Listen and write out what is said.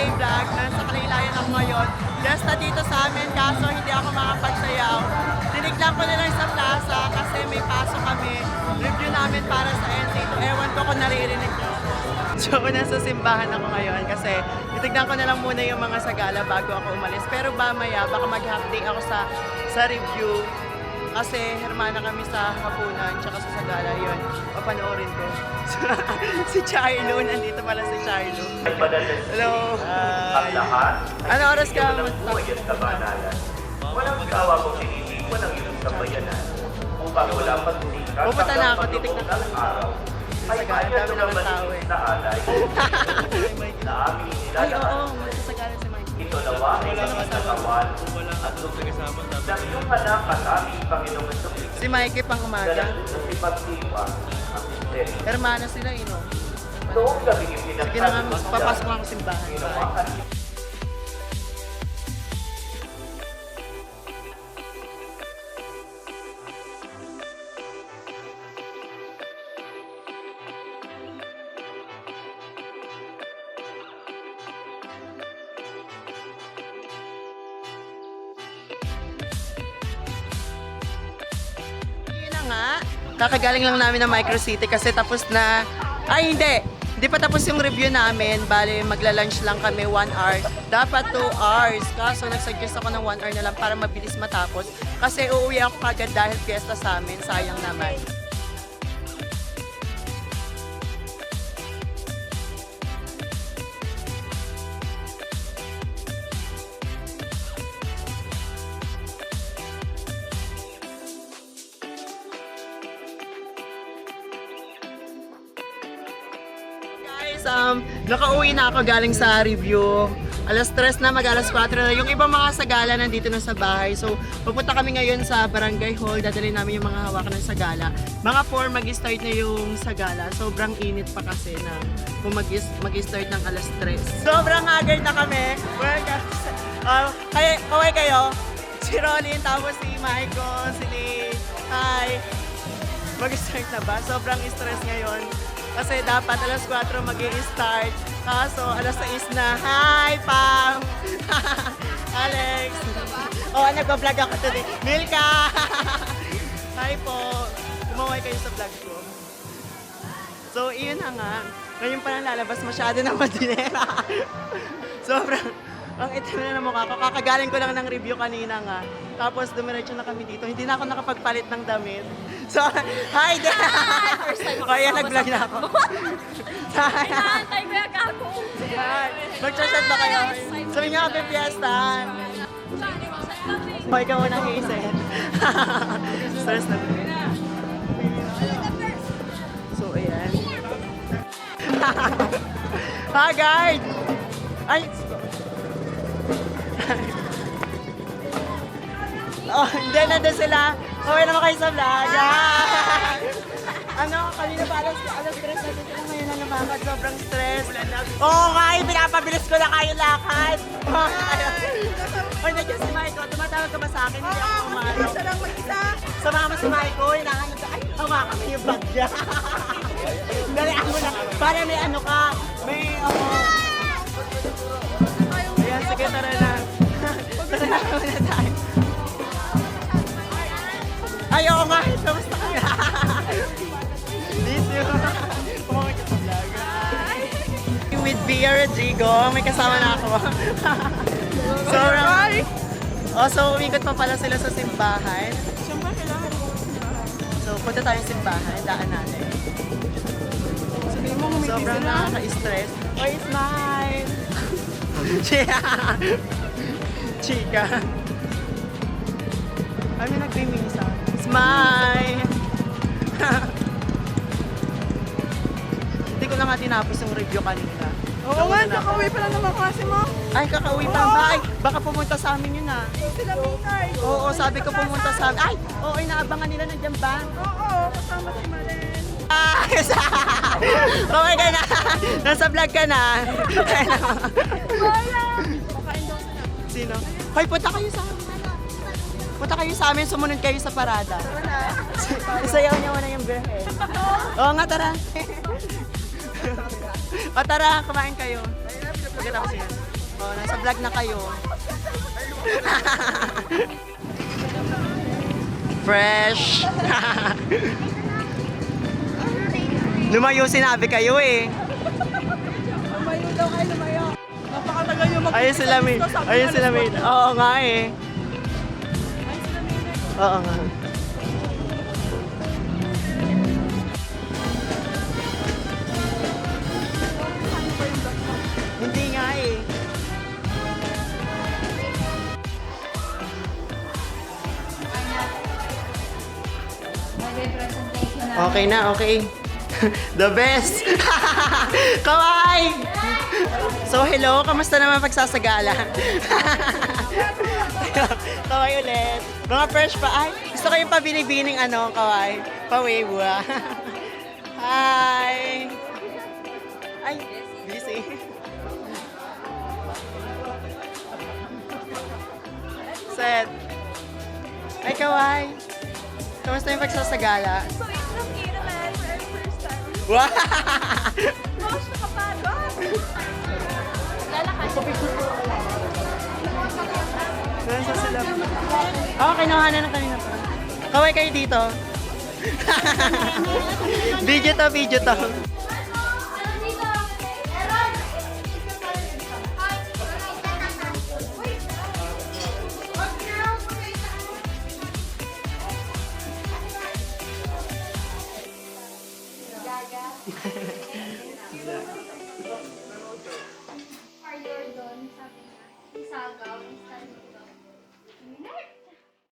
Day Vlog. Nasa Kalaylayan ako ngayon. Just na dito sa amin, kaso hindi ako makapagsayaw. Tinignan ko na lang sa plaza kasi may pasok kami. Review namin para sa NC2. Ewan ko kung naririnig ko. So, nasa simbahan ako ngayon kasi titignan ko na lang muna yung mga sagala bago ako umalis. Pero mamaya, baka mag-half day ako sa review. Kasi hermana kami sa hapunan, tsaka sa sagala yun. Papanoorin ko. Si Charlo, nandito pala si Charlo. Hello. Ang lahat, Ano oras ka? buhay at kabanalan. Walang kawa kung sinisipan ang iyong kabayanan. Upang wala pagsikat Pupunta na ako, titignan ko. ng araw. Ay Sagala, kaya dami naman naman tao eh. na alay na aming Ay, nilalaan. oo, magsasagala si Mike. Ito nawa ay aming katawan at lumiligtas ng iyong anak at aming Panginoong Jesucristo. Si Mikey pang umaga. Dalang sa sipag-iwa ang misteryo. Hermana sila, no? Noong gabi Sige na nga, ipinagsabi papasok ako sa simbahan. ginawa Bye. at Yun na nga. Kakagaling lang namin ng Micro City kasi tapos na... Ay, hindi! Hindi pa tapos yung review namin. Bale, magla-lunch lang kami 1 hour. Dapat 2 hours. Kaso nagsuggest ako ng 1 hour na lang para mabilis matapos. Kasi uuwi ako kagad dahil fiesta sa amin. Sayang naman. Guys, nakauwi na ako galing sa review. Alas 3 na, mag-alas 4 na. Yung ibang mga sagala nandito na sa bahay. So, pupunta kami ngayon sa barangay hall. Dadalhin namin yung mga hawakan ng sagala. Mga 4 mag-start na yung sagala. Sobrang init pa kasi na kung mag-start ng alas 3. Sobrang haggard na kami. Well, kaway kayo. Si Rolin, tapos si Michael, si Lee. Hi! Mag-start na ba? Sobrang stress ngayon. Kasi dapat alas 4 mag-i-start. Kaso alas 6 na. Hi, Pam! Alex! Oo, nag-vlog ako today. Milka! Hi po! Kumaway kayo sa vlog ko. So, iyon na nga. Ngayon pa lang lalabas masyado ng madinera. Sobrang... Ang itim na ng mukha ko. Kakagaling ko lang ng review kanina nga. Tapos dumiretso na kami dito. Hindi na ako nakapagpalit ng damit. So, hi there! First time ako Kaya kasama nag-vlog na sa ako. Hi! Inaantay ko yung kako. Hi! Mag-chat ba kayo? Sabi nga happy fiesta! May ka unang isip. Stress na. So, ayan. Hi, guard! Ay! Oh, hindi na doon sila. Okay naman kayo sa vlog. Ano, kanina pa alas 3 na dito na ngayon na lumakad. Sobrang stress. Oo nga, pinapabilis ko na kayo lakad. Oy, nandiyan si Michael. Tumatawag ka ba sa akin? Hindi ako umano. Isa lang mag-isa. Sama mo si Michael. Hinahanap ka. Ay, hawakan mo yung bag niya. Dali ako na. Para may ano ka. May, Ayan, sige, tara na. Tara na muna tayo. Ay, oo nga. Kamusta ka na? Miss you. Kumamay ka sa vlog. With Bia Rodrigo, may kasama na ako. So, umikot pa pala sila sa simbahan. Siyempre, kailangan ko. So, punta tayong simbahan. Daan natin. Sabihin mo, humiti Sobrang sila. nakaka-stress. Oy, smile! Chika! Chika! Ay, may nagmimisa. Smile! Hindi ko na nga tinapos yung review kanina. Oo nga, kakauwi pa lang naman klase mo. Ay, kakauwi pa ba? Ay, baka pumunta sa amin yun ah. Sila Minay. Oo, sabi ko pumunta sa amin. Ay, oo, inaabangan nila nandiyan ba? Oo, kasama si Maren. Ah, okay ka na. Nasa vlog ka na. Wala. Pakain daw sila. Sino? Hoy, punta kayo sa amin. Punta kayo sa amin, sumunod kayo sa parada. Isayaw niya muna yung birhe. Oo nga, tara. O tara, kumain kayo. Pagkatapos yan. Oh, nasa vlog na kayo. Fresh. Lumayo sinabi kayo eh. Lumayo daw kayo, lumayo. Napakatagal yung Ayun sila May. Ayun sila May. Oo nga eh. Oo nga. Hindi nga eh. Okay na, okay. The best! Kawai! So hello, kamusta naman pagsasagala? Kawai ulit. Mga fresh pa. Ay, gusto ko yung pabinibining ano, kawai. Pawewa. Hi! Ay, busy. Set. Ay, kawai. Kamusta yung pagsasagala? So, it's okay naman for our first time. Wow! Gosh, nakapagod. Lalakad. Nasa sila. Oo, kinuha na ng kanina pa. Kaway kayo dito. Video to, video to.